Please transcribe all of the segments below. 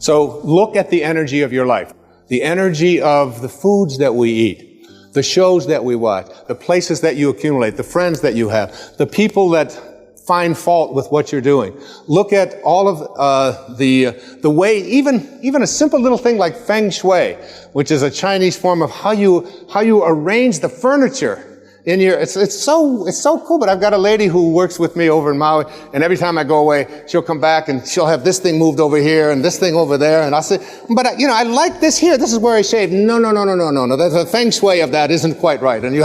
So look at the energy of your life. The energy of the foods that we eat, the shows that we watch, the places that you accumulate, the friends that you have, the people that find fault with what you're doing. Look at all of the way, even a simple little thing like feng shui, which is a Chinese form of how you arrange the furniture in your, it's so cool. But I've got a lady who works with me over in Maui, and every time I go away, she'll come back and she'll have this thing moved over here and this thing over there, and I'll say, but I like this here. This is where I shave. No. The feng shui of that isn't quite right, and you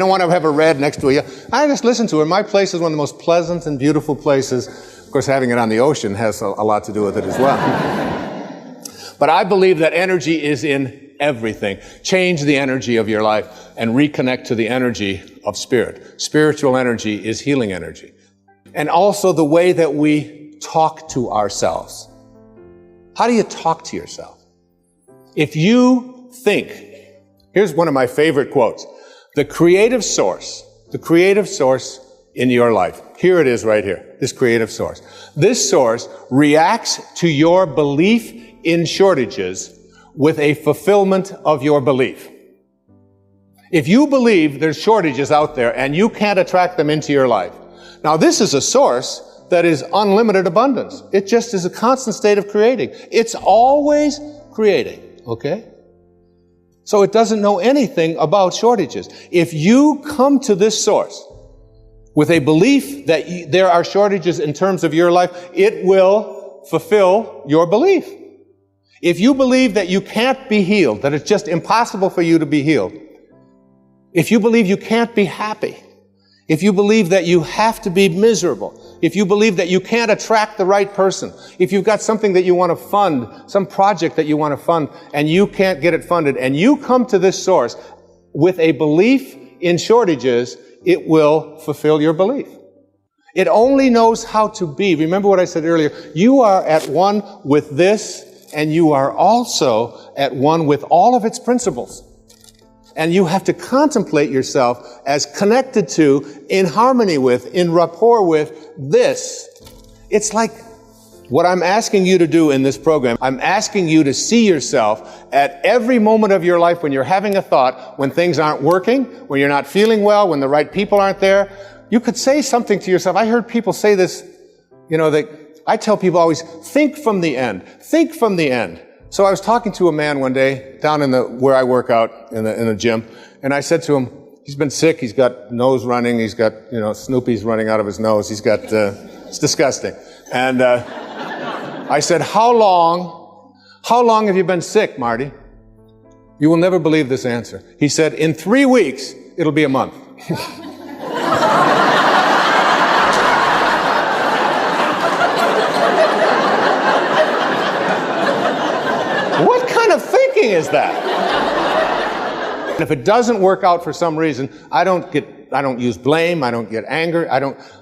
don't want to have a red next to you. I just listen to her. My place is one of the most pleasant and beautiful places. Of course, having it on the ocean has a lot to do with it as well. But I believe that energy is in everything. Change the energy of your life and reconnect to the energy of spirit. Spiritual energy is healing energy. And also the way that we talk to ourselves. How do you talk to yourself? If you think, here's one of my favorite quotes, the creative source in your life. Here it is right here, this creative source. This source reacts to your belief in shortages with a fulfillment of your belief. If you believe there's shortages out there and you can't attract them into your life, now this is a source that is unlimited abundance. It just is a constant state of creating. It's always creating, okay? So it doesn't know anything about shortages. If you come to this source with a belief that there are shortages in terms of your life, it will fulfill your belief. If you believe that you can't be healed, that it's just impossible for you to be healed, if you believe you can't be happy, if you believe that you have to be miserable, if you believe that you can't attract the right person, if you've got something that you want to fund, some project that you want to fund, and you can't get it funded, and you come to this source with a belief in shortages, it will fulfill your belief. It only knows how to be. Remember what I said earlier. You are at one with this, and you are also at one with all of its principles. And you have to contemplate yourself as connected to, in harmony with, in rapport with this. It's like what I'm asking you to do in this program. I'm asking you to see yourself at every moment of your life when you're having a thought, when things aren't working, when you're not feeling well, when the right people aren't there. You could say something to yourself. I heard people say this, I tell people always, think from the end. Think from the end. So I was talking to a man one day down where I work out in the gym, and I said to him, he's been sick, he's got nose running, he's got, Snoopy's running out of his nose, it's disgusting. And I said, how long have you been sick, Marty? You will never believe this answer. He said, in 3 weeks, it'll be a month. What kind of thinking is that? And if it doesn't work out for some reason, I don't use blame, I don't get anger,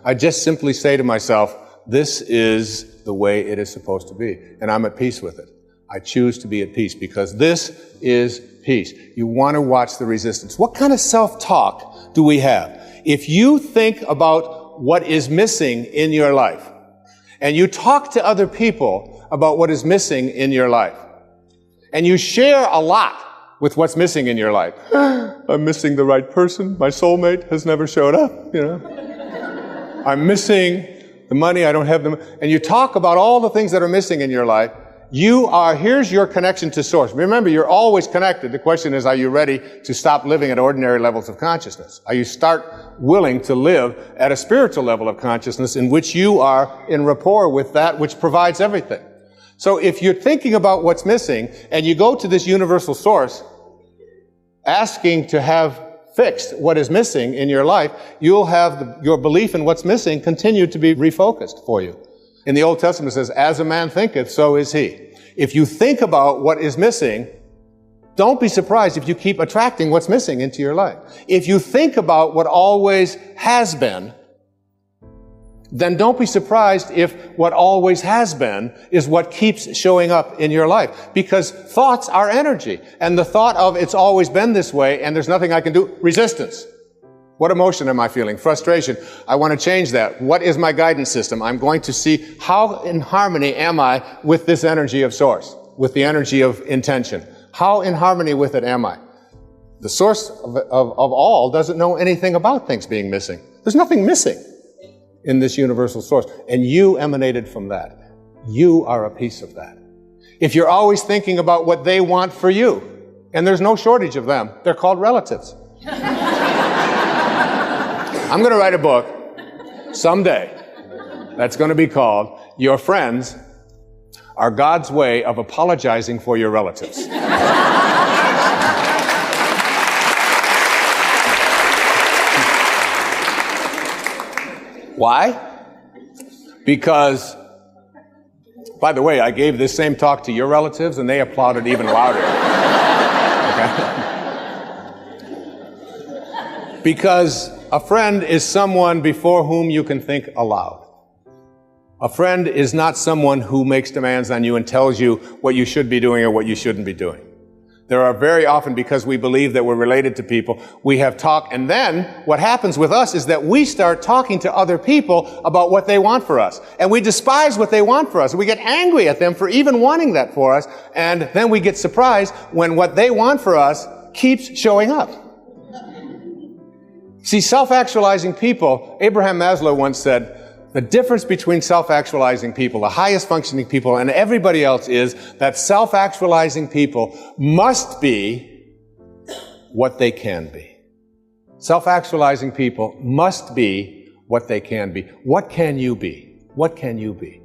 I just simply say to myself, this is the way it is supposed to be, and I'm at peace with it. I choose to be at peace because this is peace. You want to watch the resistance. What kind of self-talk do we have? If you think about what is missing in your life, and you talk to other people about what is missing in your life, and you share a lot with what's missing in your life. I'm missing the right person. My soulmate has never showed up, I'm missing the money. I don't have them. And you talk about all the things that are missing in your life. Here's your connection to source. Remember, you're always connected. The question is, are you ready to stop living at ordinary levels of consciousness? Are you willing to live at a spiritual level of consciousness in which you are in rapport with that which provides everything? So if you're thinking about what's missing and you go to this universal source asking to have fixed what is missing in your life, you'll have your belief in what's missing continue to be refocused for you. In the Old Testament it says, as a man thinketh, so is he. If you think about what is missing, don't be surprised if you keep attracting what's missing into your life. If you think about what always has been, then don't be surprised if what always has been is what keeps showing up in your life. Because thoughts are energy. And the thought of it's always been this way and there's nothing I can do, resistance. What emotion am I feeling? Frustration. I want to change that. What is my guidance system? I'm going to see how in harmony am I with this energy of source, with the energy of intention. How in harmony with it am I? The source of all doesn't know anything about things being missing. There's nothing missing in this universal source. And you emanated from that. You are a piece of that. If you're always thinking about what they want for you, and there's no shortage of them, they're called relatives. I'm going to write a book someday that's going to be called Your Friends Are God's Way of Apologizing for Your Relatives. Why? Because, by the way, I gave this same talk to your relatives and they applauded even louder. Okay? Because a friend is someone before whom you can think aloud. A friend is not someone who makes demands on you and tells you what you should be doing or what you shouldn't be doing. There are very often, because we believe that we're related to people, we have talk, and then what happens with us is that we start talking to other people about what they want for us. And we despise what they want for us. We get angry at them for even wanting that for us, and then we get surprised when what they want for us keeps showing up. See, self-actualizing people, Abraham Maslow once said, the difference between self-actualizing people, the highest functioning people, and everybody else is that self-actualizing people must be what they can be. Self-actualizing people must be what they can be. What can you be? What can you be?